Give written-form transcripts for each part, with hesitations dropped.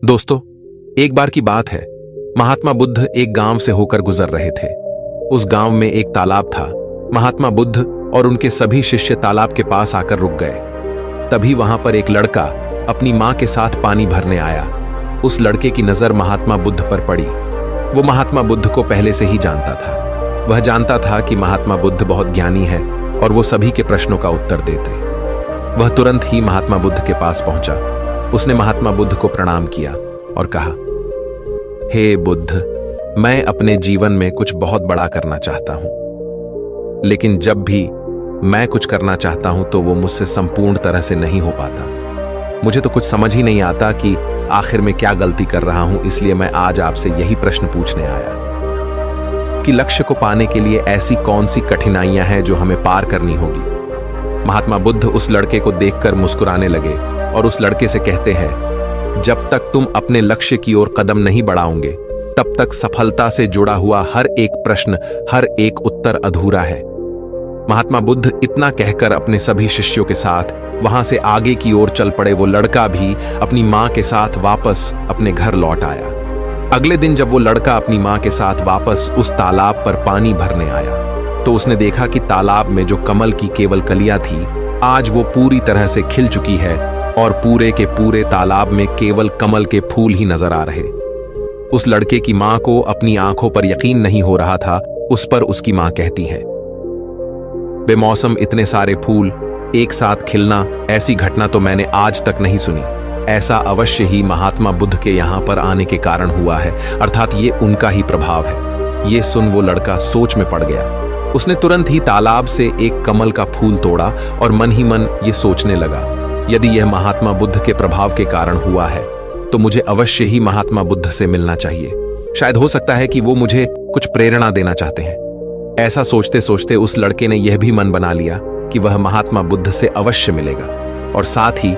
दोस्तों, एक बार की बात है। महात्मा बुद्ध एक गांव से होकर गुजर रहे थे। उस गांव में एक तालाब था। महात्मा बुद्ध और उनके सभी शिष्य तालाब के पास आकर रुक गए। तभी वहां पर एक लड़का अपनी मां के साथ पानी भरने आया। उस लड़के की नजर महात्मा बुद्ध पर पड़ी। वो महात्मा बुद्ध को पहले से ही जानता था। वह जानता था कि महात्मा बुद्ध बहुत ज्ञानी है और वो सभी के प्रश्नों का उत्तर देते। वह तुरंत ही महात्मा बुद्ध के पास पहुंचा। उसने महात्मा बुद्ध को प्रणाम किया और कहा, हे बुद्ध, मैं अपने जीवन में कुछ बहुत बड़ा करना चाहता हूं, लेकिन जब भी मैं कुछ करना चाहता हूं तो वो मुझसे संपूर्ण तरह से नहीं हो पाता। मुझे तो कुछ समझ ही नहीं आता कि आखिर में क्या गलती कर रहा हूं। इसलिए मैं आज आपसे यही प्रश्न पूछने आया कि लक्ष्य को पाने के लिए ऐसी कौन सी कठिनाइयां हैं जो हमें पार करनी होगी। महात्मा बुद्ध उस लड़के को देखकर मुस्कुराने लगे और उस लड़के से कहते हैं, जब तक तुम अपने लक्ष्य की ओर कदम नहीं बढ़ाओगे तब तक सफलता से जुड़ा हुआ हर एक प्रश्न, हर एक उत्तर अधूरा है। महात्मा बुद्ध इतना कहकर अपने सभी शिष्यों के साथ वहां से आगे की ओर चल पड़े। वो लड़का भी अपनी मां के साथ वापस अपने घर लौट आया। अगले दिन जब वो लड़का अपनी मां के साथ वापस उस तालाब पर पानी भरने आया तो उसने देखा कि तालाब में जो कमल की केवल कलियां थी, आज वो पूरी तरह से खिल चुकी है और पूरे के पूरे तालाब में केवल कमल के फूल ही नजर आ रहे। उस लड़के की मां को अपनी आंखों पर यकीन नहीं हो रहा था। उस पर उसकी मां कहती है, बेमौसम इतने सारे फूल एक साथ खिलना, ऐसी घटना तो मैंने आज तक नहीं सुनी। ऐसा अवश्य ही महात्मा बुद्ध के यहां पर आने के कारण हुआ है, अर्थात ये उनका ही प्रभाव है। ये सुन वो लड़का सोच में पड़ गया। उसने तुरंत ही तालाब से एक कमल का फूल तोड़ा और मन ही मन ये सोचने लगा, यदि यह महात्मा बुद्ध के प्रभाव के कारण हुआ है तो मुझे अवश्य ही महात्मा बुद्ध से मिलना चाहिए। शायद हो सकता है कि वो मुझे कुछ प्रेरणा देना चाहते हैं। ऐसा सोचते सोचते उस लड़के ने यह भी मन बना लिया कि वह महात्मा बुद्ध से अवश्य मिलेगा। और साथ ही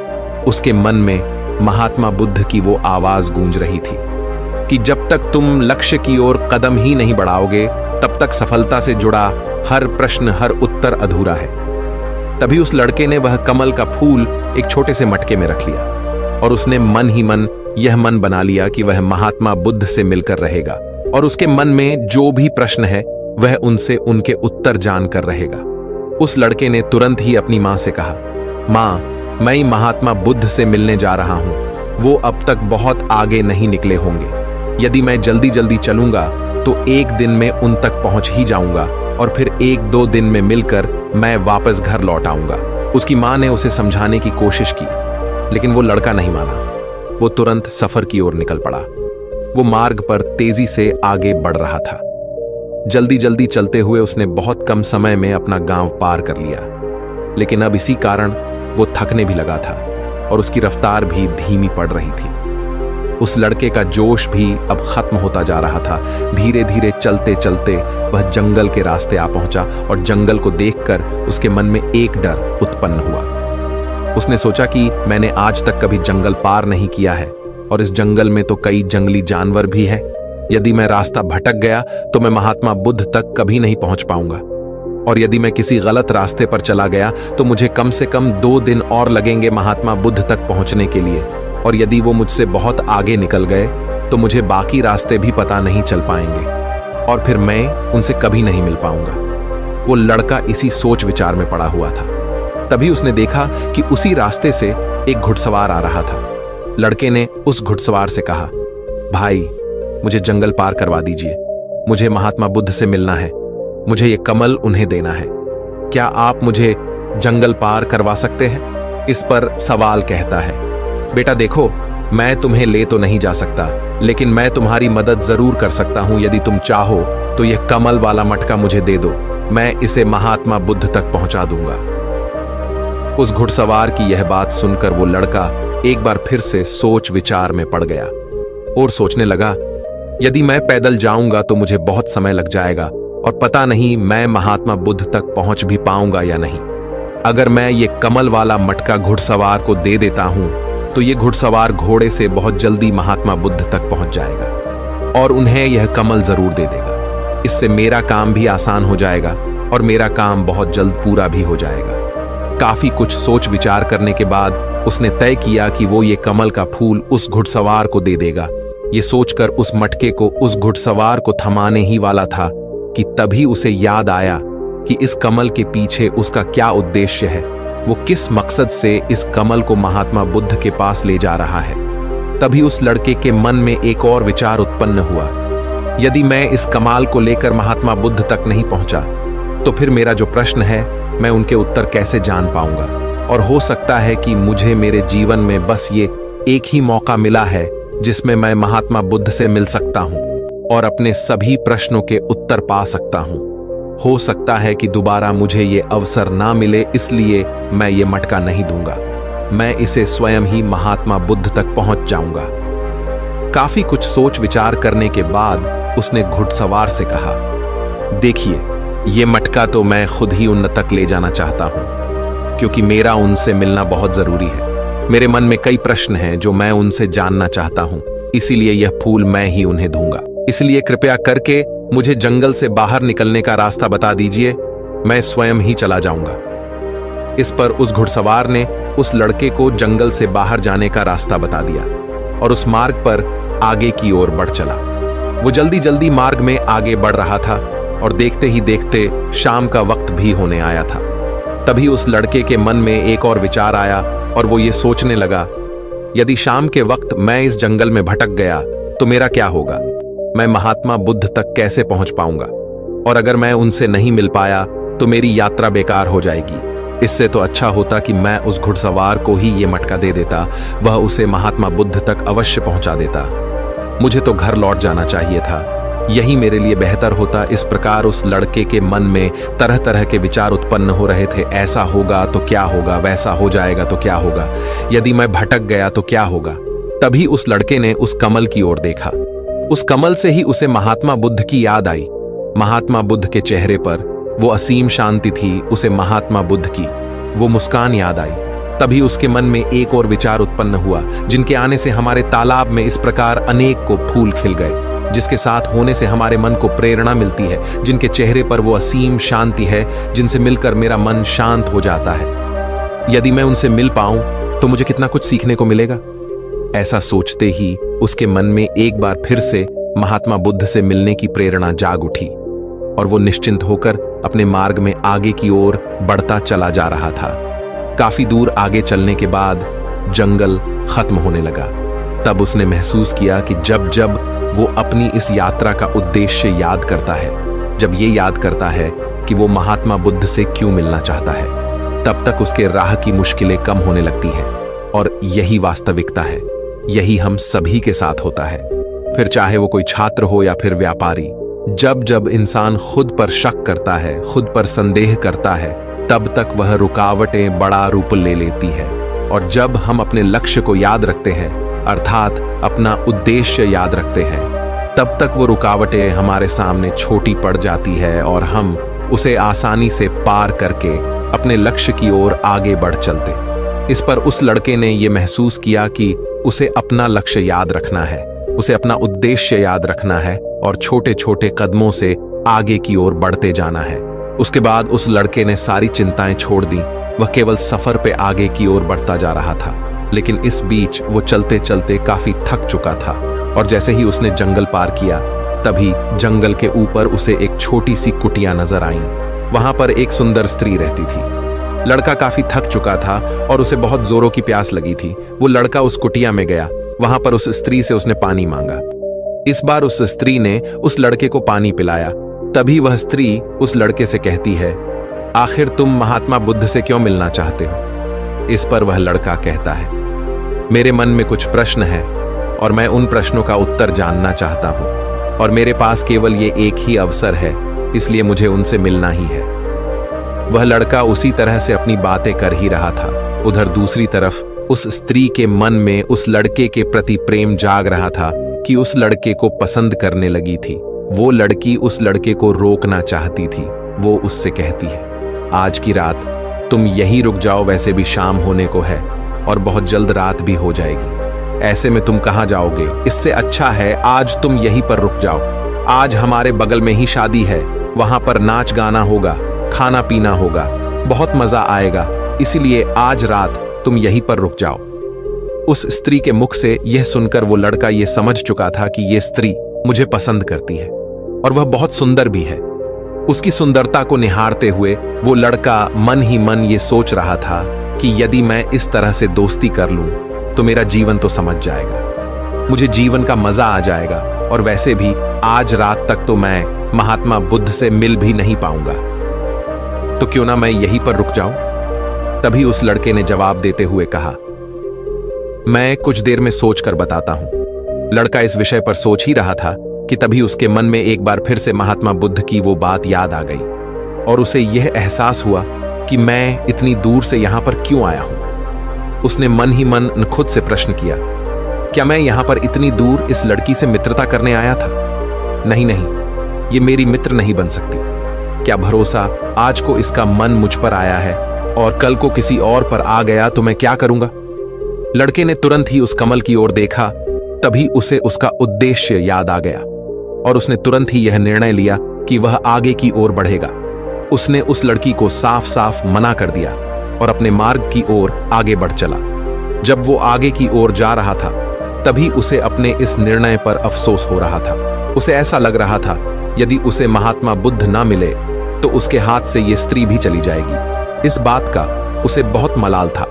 उसके मन में महात्मा बुद्ध की वो आवाज गूंज रही थी कि जब तक तुम लक्ष्य की ओर कदम ही नहीं बढ़ाओगे तब तक सफलता से जुड़ा हर प्रश्न, हर उत्तर अधूरा है। तभी उस लड़के ने वह कमल का फूल एक छोटे से मटके में रख लिया और उसने मन ही मन यह मन बना लिया कि वह महात्मा बुद्ध से मिलकर रहेगा और उसके मन में जो भी प्रश्न है वह उनसे उनके उत्तर जानकर रहेगा। उस लड़के ने तुरंत ही अपनी मां से कहा, मां, मैं महात्मा बुद्ध से मिलने जा रहा हूं। वो अब तक बहुत आगे नहीं निकले होंगे। यदि मैं जल्दी जल्दी चलूंगा तो एक दिन में उन तक पहुंच ही जाऊंगा और फिर 1-2 दिन में मिलकर मैं वापस घर लौट आऊंगा। उसकी मां ने उसे समझाने की कोशिश की, लेकिन वो लड़का नहीं माना। वो तुरंत सफर की ओर निकल पड़ा। वो मार्ग पर तेजी से आगे बढ़ रहा था। जल्दी जल्दी चलते हुए उसने बहुत कम समय में अपना गांव पार कर लिया, लेकिन अब इसी कारण वो थकने भी लगा था और उसकी रफ्तार भी धीमी पड़ रही थी। उस लड़के का जोश भी अब खत्म होता जा रहा था। धीरे धीरे चलते चलते वह जंगल के रास्ते आ पहुंचा और जंगल को देखकर उसके मन में एक डर उत्पन्न हुआ। उसने सोचा कि मैंने आज तक कभी जंगल पार नहीं किया है और इस जंगल में तो कई जंगली जानवर भी हैं। यदि मैं रास्ता भटक गया तो मैं महात्मा बुद्ध तक कभी नहीं पहुंच पाऊंगा, और यदि मैं किसी गलत रास्ते पर चला गया तो मुझे कम से कम 2 दिन और लगेंगे महात्मा बुद्ध तक पहुंचने के लिए, और यदि वो मुझसे बहुत आगे निकल गए तो मुझे बाकी रास्ते भी पता नहीं चल पाएंगे और फिर मैं उनसे कभी नहीं मिल पाऊंगा। वो लड़का इसी सोच विचार में पड़ा हुआ था। तभी उसने देखा कि उसी रास्ते से एक घुड़सवार आ रहा था। लड़के ने उस घुड़सवार से कहा, भाई, मुझे जंगल पार करवा दीजिए। मुझे महात्मा बुद्ध से मिलना है। मुझे ये कमल उन्हें देना है। क्या आप मुझे जंगल पार करवा सकते हैं? इस पर सवाल कहता है, बेटा देखो, मैं तुम्हें ले तो नहीं जा सकता, लेकिन मैं तुम्हारी मदद जरूर कर सकता हूं। यदि तुम चाहो तो यह कमल वाला मटका मुझे दे दो, मैं इसे महात्मा बुद्ध तक पहुंचा दूंगा। उस घुड़सवार की यह बात सुनकर वो लड़का एक बार फिर से सोच विचार में पड़ गया और सोचने लगा, यदि मैं पैदल जाऊंगा तो मुझे बहुत समय लग जाएगा और पता नहीं मैं महात्मा बुद्ध तक पहुंच भी पाऊंगा या नहीं। अगर मैं ये कमल वाला मटका घुड़सवार को दे देता हूं तो ये घुड़सवार घोड़े से बहुत जल्दी महात्मा बुद्ध तक पहुंच जाएगा और उन्हें यह कमल जरूर दे देगा। इससे मेरा काम भी आसान हो जाएगा और मेरा काम बहुत जल्द पूरा भी हो जाएगा। काफी कुछ सोच विचार करने के बाद उसने तय किया कि वो ये कमल का फूल उस घुड़सवार को दे देगा। ये सोचकर उस मटके को उस घुड़सवार को थमाने ही वाला था कि तभी उसे याद आया कि इस कमल के पीछे उसका क्या उद्देश्य है, वो किस मकसद से इस कमल को महात्मा बुद्ध के पास ले जा रहा है। तभी उस लड़के के मन में एक और विचार उत्पन्न हुआ, यदि मैं इस कमाल को लेकर महात्मा बुद्ध तक नहीं पहुंचा तो फिर मेरा जो प्रश्न है मैं उनके उत्तर कैसे जान पाऊंगा। और हो सकता है कि मुझे मेरे जीवन में बस ये एक ही मौका मिला है जिसमें मैं महात्मा बुद्ध से मिल सकता हूं और अपने सभी प्रश्नों के उत्तर पा सकता हूं। हो सकता है कि दोबारा मुझे ये अवसर ना मिले, इसलिए मैं ये मटका नहीं दूंगा। मैं इसे स्वयं ही महात्मा बुद्ध तक पहुंच जाऊंगा। काफी कुछ सोच विचार करने के बाद उसने घुड़सवार से कहा, देखिए, ये मटका तो मैं खुद ही उन तक ले जाना चाहता हूं, क्योंकि मेरा उनसे मिलना बहुत जरूरी है। मेरे मन में कई प्रश्न हैं जो मैं उनसे जानना चाहता हूं, इसीलिए यह फूल मैं ही उन्हें दूंगा। इसलिए कृपया करके मुझे जंगल से बाहर निकलने का रास्ता बता दीजिए, मैं स्वयं ही चला जाऊंगा। इस पर उस घुड़सवार ने उस लड़के को जंगल से बाहर जाने का रास्ता बता दिया और उस मार्ग पर आगे की ओर बढ़ चला। वो जल्दी जल्दी मार्ग में आगे बढ़ रहा था और देखते ही देखते शाम का वक्त भी होने आया था। तभी उस लड़के के मन में एक और विचार आया और वो ये सोचने लगा, यदि शाम के वक्त मैं इस जंगल में भटक गया तो मेरा क्या होगा? मैं महात्मा बुद्ध तक कैसे पहुंच पाऊंगा? और अगर मैं उनसे नहीं मिल पाया तो मेरी यात्रा बेकार हो जाएगी। इससे तो अच्छा होता कि मैं उस घुड़सवार को ही ये मटका दे देता, वह उसे महात्मा बुद्ध तक अवश्य पहुंचा देता। मुझे तो घर लौट जाना चाहिए था, यही मेरे लिए बेहतर होता। इस प्रकार उस लड़के के मन में तरह तरह के विचार उत्पन्न हो रहे थे। ऐसा होगा तो क्या होगा, वैसा हो जाएगा तो क्या होगा, यदि मैं भटक गया तो क्या होगा। तभी उस लड़के ने उस कमल की ओर देखा। उस कमल से ही उसे महात्मा बुद्ध की याद आई। महात्मा बुद्ध के चेहरे पर वो असीम शांति थी, उसे महात्मा बुद्ध की वो मुस्कान याद आई। तभी उसके मन में एक और विचार उत्पन्न हुआ, जिनके आने से हमारे तालाब में इस प्रकार अनेक को फूल खिल गए, जिसके साथ होने से हमारे मन को प्रेरणा मिलती है, जिनके चेहरे पर वो असीम शांति है, जिनसे मिलकर मेरा मन शांत हो जाता है। यदि मैं उनसे मिल पाऊं तो मुझे कितना कुछ सीखने को मिलेगा। ऐसा सोचते ही उसके मन में एक बार फिर से महात्मा बुद्ध से मिलने की प्रेरणा जाग उठी और वो निश्चिंत होकर अपने मार्ग में आगे की ओर बढ़ता चला जा रहा था। काफी दूर आगे चलने के बाद जंगल खत्म होने लगा। तब उसने महसूस किया कि जब जब वो अपनी इस यात्रा का उद्देश्य याद करता है, जब ये याद करता है कि वो महात्मा बुद्ध से क्यों मिलना चाहता है, तब तक उसके राह की मुश्किलें कम होने लगती हैं। और यही वास्तविकता है, यही हम सभी के साथ होता है। फिर चाहे वो कोई छात्र हो या फिर व्यापारी, जब जब इंसान खुद पर शक करता है, खुद पर संदेह करता है, तब तक वह रुकावटें बड़ा रूप ले लेती है। और जब हम अपने लक्ष्य को याद रखते हैं, अर्थात अपना उद्देश्य याद रखते हैं, तब तक वो रुकावटें हमारे सामने छोटी पड़ जाती है और हम उसे आसानी से पार करके अपने लक्ष्य की ओर आगे बढ़ चलते। इस पर उस लड़के ने यह महसूस किया कि उसे अपना लक्ष्य याद रखना है, उसे अपना उद्देश्य याद रखना है और छोटे छोटे कदमों से आगे की ओर बढ़ते जाना है। उसके बाद उस लड़के ने सारी चिंताएं छोड़ दी। वह केवल सफर पे आगे की ओर बढ़ता जा रहा था, लेकिन इस बीच वो चलते चलते काफी थक चुका था। और जैसे ही उसने जंगल पार किया, तभी जंगल के ऊपर उसे एक छोटी सी कुटिया नजर आई। वहां पर एक सुंदर स्त्री रहती थी। लड़का काफी थक चुका था और उसे बहुत जोरों की प्यास लगी थी। वो लड़का उस कुटिया में गया। वहां पर उस स्त्री से उसने पानी मांगा। इस बार उस स्त्री ने उस लड़के को पानी पिलाया। तभी वह स्त्री उस लड़के से कहती है, आखिर तुम महात्मा बुद्ध से क्यों मिलना चाहते हो? इस पर वह लड़का कहता है, मेरे मन में कुछ प्रश्न हैं और मैं उन प्रश्नों का उत्तर जानना चाहता हूं और मेरे पास केवल ये एक ही अवसर है, इसलिए मुझे उनसे मिलना ही है। वह लड़का उसी तरह से अपनी बातें कर ही रहा था। उधर दूसरी तरफ उस स्त्री के मन में उस लड़के के प्रति प्रेम जाग रहा था कि उस लड़के को पसंद करने लगी थी। वो लड़की उस लड़के को रोकना चाहती थी। वो उससे कहती है, आज की रात तुम यहीं रुक जाओ, वैसे भी शाम होने को है और बहुत जल्द रात भी हो जाएगी। ऐसे में तुम कहाँ जाओगे? इससे अच्छा है आज तुम यहीं पर रुक जाओ। आज हमारे बगल में ही शादी है, वहां पर नाच गाना होगा, खाना पीना होगा, बहुत मजा आएगा, इसीलिए आज रात तुम यहीं पर रुक जाओ। उस स्त्री के मुख से यह सुनकर वो लड़का यह समझ चुका था कि यह स्त्री मुझे पसंद करती है और वह बहुत सुंदर भी है। उसकी सुंदरता को निहारते हुए वो लड़का मन ही मन ये सोच रहा था कि यदि मैं इस तरह से दोस्ती कर लूं तो मेरा जीवन तो समझ जाएगा, मुझे जीवन का मजा आ जाएगा और वैसे भी आज रात तक तो मैं महात्मा बुद्ध से मिल भी नहीं पाऊंगा, तो क्यों ना मैं यहीं पर रुक जाऊं। तभी उस लड़के ने जवाब देते हुए कहा, मैं कुछ देर में सोच कर बताता हूं। लड़का इस विषय पर सोच ही रहा था कि तभी उसके मन में एक बार फिर से महात्मा बुद्ध की वो बात याद आ गई और उसे यह एहसास हुआ कि मैं इतनी दूर से यहां पर क्यों आया हूं। उसने मन ही मन खुद से प्रश्न किया, क्या मैं यहां पर इतनी दूर इस लड़की से मित्रता करने आया था? नहीं नहीं, ये मेरी मित्र नहीं बन सकती। क्या भरोसा आज को इसका मन मुझ पर आया है और कल को किसी और पर आ गया तो मैं क्या करूंगा। लड़के ने तुरंत ही उस कमल की ओर देखा, तभी उसे उसका उद्देश्य याद आ गया और उसने तुरंत ही यह निर्णय लिया कि वह आगे की ओर बढ़ेगा। उसने उस लड़की को साफ साफ मना कर दिया और अपने मार्ग की ओर आगे बढ़ चला। जब वो आगे की ओर जा रहा था तभी उसे अपने इस निर्णय पर अफसोस हो रहा था। उसे ऐसा लग रहा था यदि उसे महात्मा बुद्ध ना मिले तो उसके हाथ से ये स्त्री भी चली जाएगी। इस बात का उसे बहुत मलाल था,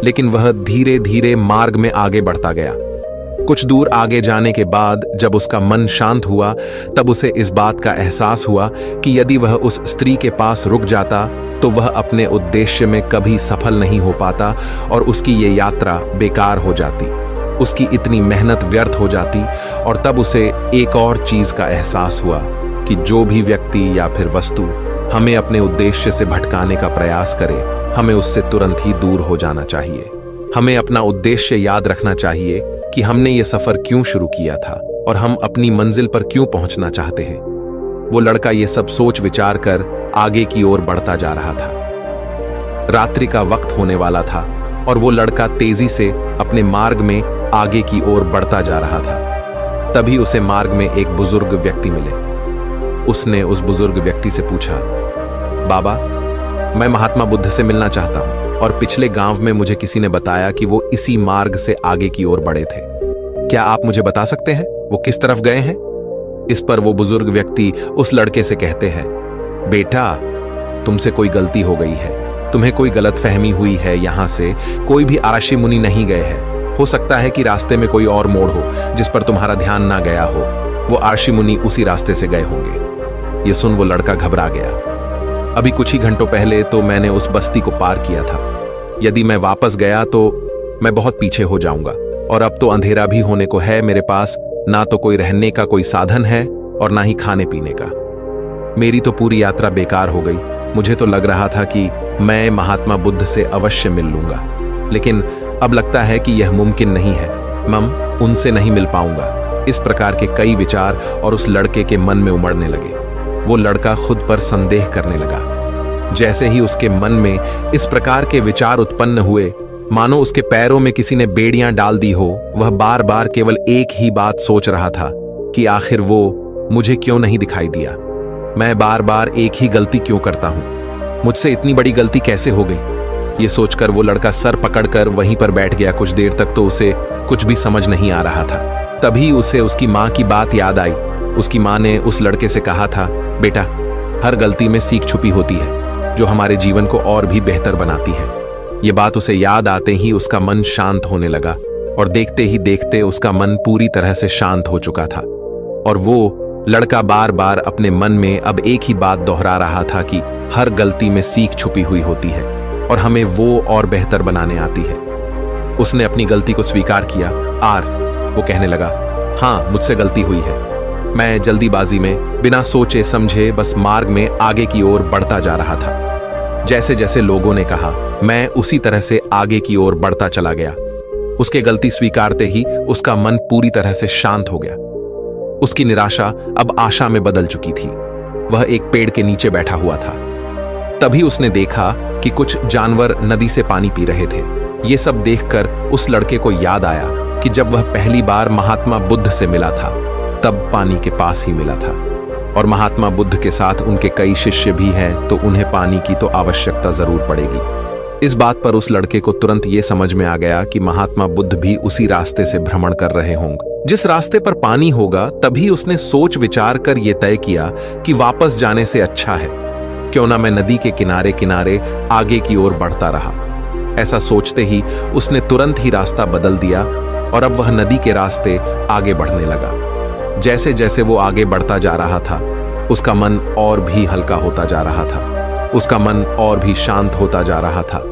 लेकिन वह धीरे धीरे मार्ग में आगे बढ़ता गया। कुछ दूर आगे जाने के बाद जब उसका मन शांत हुआ तब उसे इस बात का एहसास हुआ कि यदि वह उस स्त्री के पास रुक जाता तो वह अपने उद्देश्य में कभी सफल नहीं हो पाता और उसकी ये यात्रा बेकार हो जाती, उसकी इतनी मेहनत व्यर्थ हो जाती। और तब उसे एक और चीज का एहसास हुआ कि जो भी व्यक्ति या फिर वस्तु हमें अपने उद्देश्य से भटकाने का प्रयास करे, हमें उससे तुरंत ही दूर हो जाना चाहिए। हमें अपना उद्देश्य याद रखना चाहिए कि हमने ये सफर क्यों शुरू किया था और हम अपनी मंजिल पर क्यों पहुंचना चाहते हैं। वो लड़का ये सब सोच विचार कर आगे की ओर बढ़ता जा रहा था। रात्रि का वक्त होने वाला था और वो लड़का तेजी से अपने मार्ग में आगे की ओर बढ़ता जा रहा था। तभी उसे मार्ग में एक बुजुर्ग व्यक्ति मिले। उसने उस बुजुर्ग व्यक्ति से पूछा, बाबा, मैं महात्मा बुद्ध से मिलना चाहता हूं और पिछले गांव में मुझे किसी ने बताया कि वो इसी मार्ग से आगे की ओर बढ़े थे। क्या आप मुझे बता सकते हैं वो किस तरफ गए हैं? इस पर वो बुजुर्ग व्यक्ति उस लड़के से कहते हैं, बेटा, तुमसे कोई गलती हो गई है, तुम्हें कोई गलतफहमी हुई है। यहां से कोई भी आरषि मुनि नहीं गए हैं। हो सकता है कि रास्ते में कोई और मोड़ हो जिस पर तुम्हारा ध्यान ना गया हो, वो आरषि मुनि उसी रास्ते से गए होंगे। ये सुन वो लड़का घबरा गया। अभी कुछ ही घंटों पहले तो मैंने उस बस्ती को पार किया था। यदि मैं वापस गया तो मैं बहुत पीछे हो जाऊंगा और अब तो अंधेरा भी होने को है। मेरे पास ना तो कोई रहने का कोई साधन है और ना ही खाने पीने का। मेरी तो पूरी यात्रा बेकार हो गई। मुझे तो लग रहा था कि मैं महात्मा बुद्ध से अवश्य मिल लूंगा, लेकिन अब लगता है कि यह मुमकिन नहीं है। मैं उनसे नहीं मिल पाऊंगा। इस प्रकार के कई विचार और उस लड़के के मन में उमड़ने लगे। वो लड़का खुद पर संदेह करने लगा। जैसे ही उसके मन में इस प्रकार के विचार उत्पन्न हुए, मानो उसके पैरों में किसी ने बेड़ियां डाल दी हो। वह बार बार केवल एक ही बात सोच रहा था कि आखिर वो मुझे क्यों नहीं दिखाई दिया। मैं बार बार एक ही गलती क्यों करता हूं? मुझसे इतनी बड़ी गलती कैसे हो गई? ये सोचकर वो लड़का सर पकड़कर वहीं पर बैठ गया। कुछ देर तक तो उसे कुछ भी समझ नहीं आ रहा था। तभी उसे उसकी माँ की बात याद आई। उसकी माँ ने उस लड़के से कहा था, बेटा, हर गलती में सीख छुपी होती है जो हमारे जीवन को और भी बेहतर बनाती है। ये बात उसे याद आते ही उसका मन शांत होने लगा और देखते ही देखते उसका मन पूरी तरह से शांत हो चुका था। और वो लड़का बार बार अपने मन में अब एक ही बात दोहरा रहा था कि हर गलती में सीख छुपी हुई होती है और हमें वो और बेहतर बनाने आती है। उसने अपनी गलती को स्वीकार किया। वो कहने लगा, हाँ, मुझसे गलती हुई है। मैं जल्दीबाजी में बिना सोचे समझे बस मार्ग में आगे की ओर बढ़ता जा रहा था। जैसे जैसे लोगों ने कहा, मैं उसी तरह से आगे की ओर बढ़ता चला गया। उसके गलती स्वीकारते ही उसका मन पूरी तरह से शांत हो गया। उसकी निराशा अब आशा में बदल चुकी थी। वह एक पेड़ के नीचे बैठा हुआ था। तभी उसने देखा कि कुछ जानवर नदी से पानी पी रहे थे। ये सब देखकर उस लड़के को याद आया कि जब वह पहली बार महात्मा बुद्ध से मिला था तब पानी के पास ही मिला था और महात्मा बुद्ध के साथ उनके कई शिष्य भी हैं, तो उन्हें पानी की तो आवश्यकता जरूर पड़ेगी। इस बात पर उस लड़के को तुरंत ये समझ में आ गया कि महात्मा बुद्ध भी उसी रास्ते से भ्रमण कर रहे होंगे। जिस रास्ते पर पानी होगा, तभी उसने सोच विचार कर यह तय किया कि वापस जाने से अच्छा है क्यों ना मैं नदी के किनारे किनारे आगे की ओर बढ़ता रहा। ऐसा सोचते ही उसने तुरंत ही रास्ता बदल दिया और अब वह नदी के रास्ते आगे बढ़ने लगा। जैसे जैसे वो आगे बढ़ता जा रहा था, उसका मन और भी हल्का होता जा रहा था, उसका मन और भी शांत होता जा रहा था।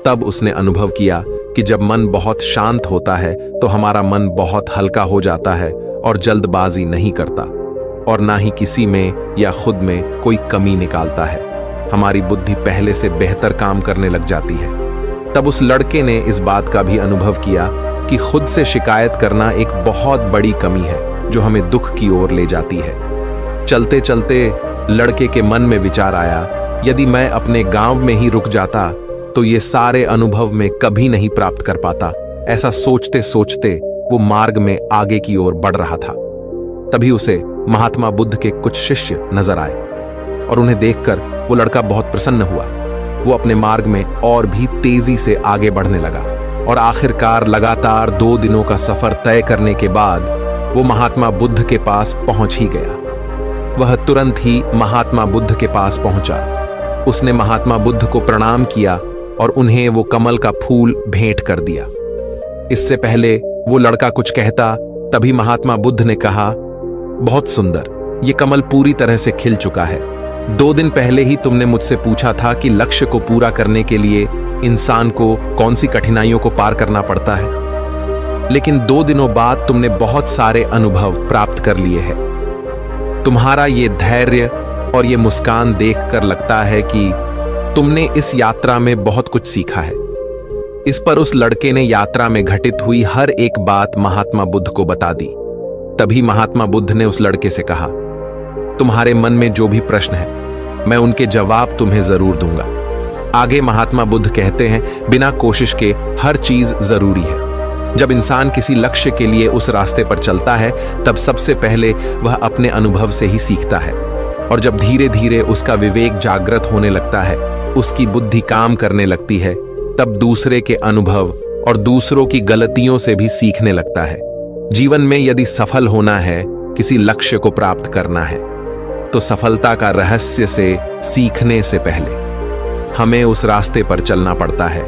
तब उसने अनुभव किया कि जब मन बहुत शांत होता है तो हमारा मन बहुत हल्का हो जाता है और जल्दबाजी नहीं करता और ना ही किसी में या खुद में कोई कमी निकालता है। हमारी बुद्धि पहले से बेहतर काम करने लग जाती है। तब उस लड़के ने इस बात का भी अनुभव किया कि खुद से शिकायत करना एक बहुत बड़ी कमी है जो हमें दुख की ओर ले जाती है। चलते चलते लड़के के मन में विचार आया, यदि मैं अपने गांव में ही रुक जाता तो ये सारे अनुभव में कभी नहीं प्राप्त कर पाता। ऐसा सोचते सोचते वो मार्ग में आगे की ओर बढ़ रहा था। तभी उसे महात्मा बुद्ध के कुछ शिष्य नजर आए और उन्हें देखकर वो लड़का बहुत प्रसन्न हुआ। वो अपने मार्ग में और भी तेजी से आगे बढ़ने लगा और आखिरकार लगातार 2 दिनों का सफर तय करने के बाद वो महात्मा बुद्ध के पास पहुंच ही गया। वह तुरंत ही महात्मा बुद्ध के पास पहुंचा। उसने महात्मा बुद्ध को प्रणाम किया और उन्हें वो कमल का फूल भेंट कर दिया। इससे पहले वो लड़का कुछ कहता, तभी महात्मा बुद्ध ने कहा, बहुत सुंदर, ये कमल पूरी तरह से खिल चुका है। 2 दिन पहले ही तुमने मुझसे पूछा था कि लक्ष्य को पूरा करने के लिए इंसान को कौन सी कठिनाइयों को पार करना पड़ता है, लेकिन 2 दिनों बाद तुमने बहुत सारे अनुभव प्राप्त कर लिए हैं। तुम्हारा ये धैर्य और ये मुस्कान देखकर लगता है कि तुमने इस यात्रा में बहुत कुछ सीखा है। इस पर उस लड़के ने यात्रा में घटित हुई हर एक बात महात्मा बुद्ध को बता दी। तभी महात्मा बुद्ध ने उस लड़के से कहा, तुम्हारे मन में जो भी प्रश्न है, मैं उनके जवाब तुम्हें जरूर दूंगा। आगे महात्मा बुद्ध कहते हैं, बिना कोशिश के हर चीज जरूरी है। जब इंसान किसी लक्ष्य के लिए उस रास्ते पर चलता है, तब सबसे पहले वह अपने अनुभव से ही सीखता है और जब धीरे धीरे उसका विवेक जागृत होने लगता है, उसकी बुद्धि काम करने लगती है, तब दूसरे के अनुभव और दूसरों की गलतियों से भी सीखने लगता है। जीवन में यदि सफल होना है, किसी लक्ष्य को प्राप्त करना है, तो सफलता का रहस्य से सीखने से पहले हमें उस रास्ते पर चलना पड़ता है।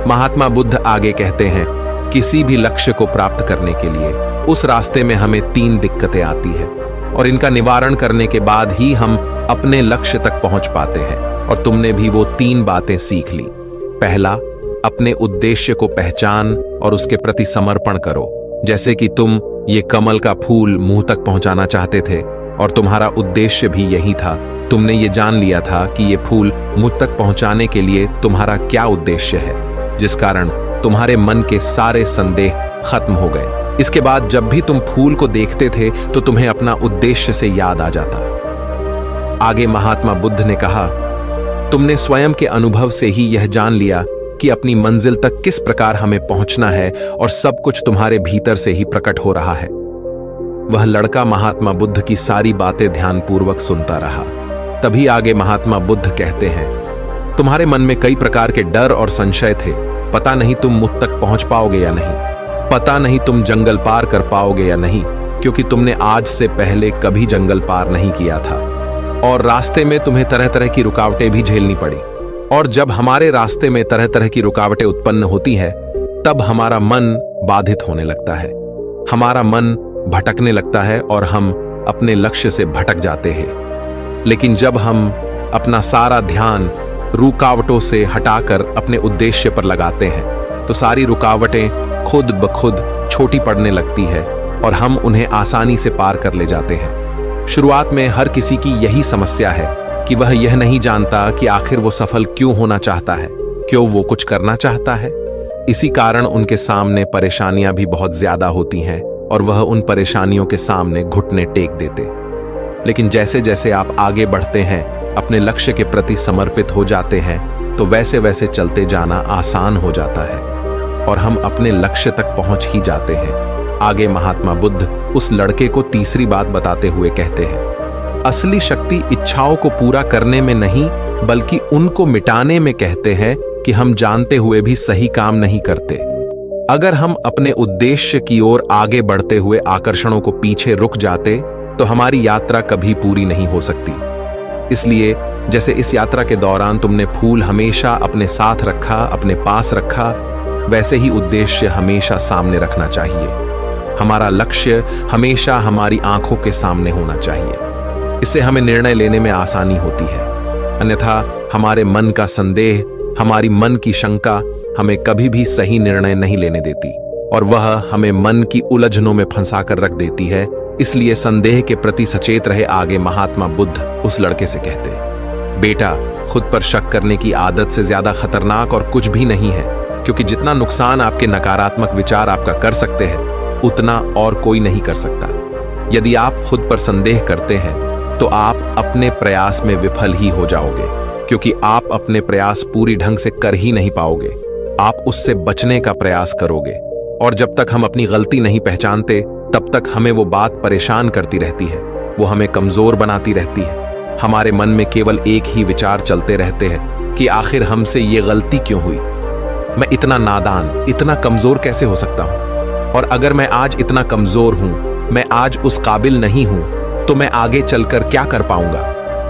महात्मा बुद्ध आगे कहते हैं, किसी भी लक्ष्य को प्राप्त करने के लिए उस रास्ते में हमें 3 दिक्कतें आती है और इनका निवारण करने के बाद ही हम अपने लक्ष्य तक पहुंच पाते हैं। और तुमने भी वो 3 बातें सीख ली। पहला, अपने उद्देश्य को पहचान और उसके प्रति समर्पण करो। जैसे कि तुम ये कमल का फूल मुंह तक पहुंचाना चाहते थे और तुम्हारा उद्देश्य भी यही था। तुमने ये जान लिया था कि ये फूल मुझ तक पहुंचाने के लिए तुम्हारा क्या उद्देश्य है, जिस कारण तुम्हारे मन के सारे संदेह खत्म हो गए। इसके बाद जब भी तुम फूल को देखते थे तो तुम्हें अपना उद्देश्य से याद आ जाता। आगे महात्मा बुद्ध ने कहा, तुमने स्वयं के अनुभव से ही यह जान लिया कि अपनी मंजिल तक किस प्रकार हमें पहुंचना है और सब कुछ तुम्हारे भीतर से ही प्रकट हो रहा है। वह लड़का महात्मा बुद्ध की सारी बातें ध्यानपूर्वक सुनता रहा। तभी आगे महात्मा बुद्ध कहते हैं, तुम्हारे मन में कई प्रकार के डर और संशय थे। पता नहीं तुम मुझ तक पहुंच पाओगे या नहीं, पता नहीं तुम जंगल पार कर पाओगे या नहीं, क्योंकि तुमने आज से पहले कभी जंगल पार नहीं किया था और रास्ते में तुम्हें तरह तरह की रुकावटें भी झेलनी पड़ी। और जब हमारे रास्ते में तरह तरह की रुकावटें उत्पन्न होती है, तब हमारा मन बाधित होने लगता है, हमारा मन भटकने लगता है और हम अपने लक्ष्य से भटक जाते हैं। लेकिन जब हम अपना सारा ध्यान रुकावटों से हटाकर अपने उद्देश्य पर लगाते हैं, तो सारी रुकावटें खुद ब खुद छोटी पड़ने लगती है और हम उन्हें आसानी से पार कर ले जाते हैं। शुरुआत में हर किसी की यही समस्या है कि वह यह नहीं जानता कि आखिर वो सफल क्यों होना चाहता है, क्यों वो कुछ करना चाहता है। इसी कारण उनके सामने परेशानियां भी बहुत ज्यादा होती हैं और वह उन परेशानियों के सामने घुटने टेक देते। लेकिन जैसे जैसे आप आगे बढ़ते हैं, अपने लक्ष्य के प्रति समर्पित हो जाते हैं, तो वैसे वैसे चलते जाना आसान हो जाता है और हम अपने लक्ष्य तक पहुंच ही जाते हैं। आगे महात्मा बुद्ध उस लड़के को तीसरी बात बताते हुए कहते हैं, असली शक्ति इच्छाओं को पूरा करने में नहीं बल्कि उनको मिटाने में कहते हैं कि हम जानते हुए भी सही काम नहीं करते। अगर हम अपने उद्देश्य की ओर आगे बढ़ते हुए आकर्षणों को पीछे रुक जाते तो हमारी यात्रा कभी पूरी नहीं हो सकती। इसलिए जैसे इस यात्रा के दौरान तुमने फूल हमेशा अपने साथ रखा, अपने पास रखा, वैसे ही उद्देश्य हमेशा सामने रखना चाहिए। हमारा लक्ष्य हमेशा हमारी आंखों के सामने होना चाहिए। इससे हमें निर्णय लेने में आसानी होती है। अन्यथा हमारे मन का संदेह, हमारी मन की शंका हमें कभी भी सही निर्णय नहीं लेने देती और वह हमें मन की उलझनों में फंसाकर रख देती है। इसलिए संदेह के प्रति सचेत रहे। आगे महात्मा बुद्ध उस लड़के से कहते, बेटा, खुद पर शक करने की आदत से ज्यादा खतरनाक और कुछ भी नहीं है, क्योंकि जितना नुकसान आपके नकारात्मक विचार आपका कर सकते हैं उतना और कोई नहीं कर सकता। यदि आप खुद पर संदेह करते हैं तो आप अपने प्रयास में विफल ही हो जाओगे, क्योंकि आप अपने प्रयास पूरी ढंग से कर ही नहीं पाओगे। आप उससे बचने का प्रयास करोगे और जब तक हम अपनी गलती नहीं पहचानते तब तक हमें वो बात परेशान करती रहती है, वो हमें कमजोर बनाती रहती है। हमारे मन में केवल एक ही विचार चलते रहते हैं कि आखिर हमसे ये गलती क्यों हुई, मैं इतना नादान, इतना कमजोर कैसे हो सकता हूं, और अगर मैं आज इतना कमजोर हूं, मैं आज उस काबिल नहीं हूं, तो मैं आगे चलकर क्या कर पाऊंगा।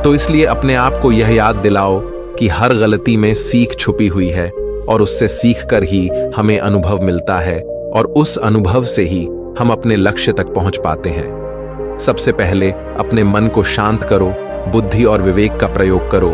तो इसलिए अपने आप को यह याद दिलाओ कि हर गलती में सीख छुपी हुई है और उससे सीखकर ही हमें अनुभव मिलता है और उस अनुभव से ही हम अपने लक्ष्य तक पहुंच पाते हैं। सबसे पहले अपने मन को शांत करो, बुद्धि और विवेक का प्रयोग करो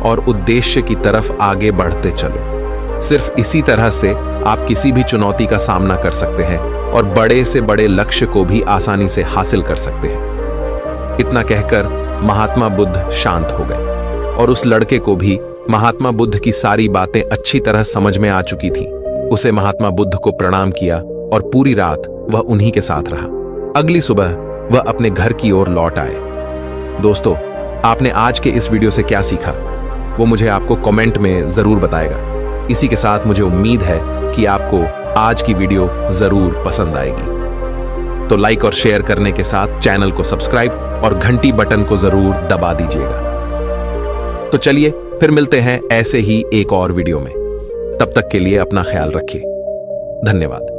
और उद्देश्य की तरफ आगे बढ़ते चलो। सिर्फ इसी तरह से आप किसी भी चुनौती का सामना कर सकते हैं और बड़े से बड़े लक्ष्य को भी आसानी से हासिल कर सकते हैं। इतना कहकर महात्मा बुद्ध शांत हो गए और उस लड़के को भी महात्मा बुद्ध की सारी बातें अच्छी तरह समझ में आ चुकी थी। उसे महात्मा बुद्ध को प्रणाम किया और पूरी रात वह उन्हीं के साथ रहा। अगली सुबह वह अपने घर की ओर लौट आए। दोस्तों, आपने आज के इस वीडियो से क्या सीखा वो मुझे आपको कमेंट में जरूर बताएगा। इसी के साथ मुझे उम्मीद है कि आपको आज की वीडियो जरूर पसंद आएगी। तो लाइक और शेयर करने के साथ चैनल को सब्सक्राइब और घंटी बटन को जरूर दबा दीजिएगा। तो चलिए फिर मिलते हैं ऐसे ही एक और वीडियो में। तब तक के लिए अपना ख्याल रखिए। धन्यवाद।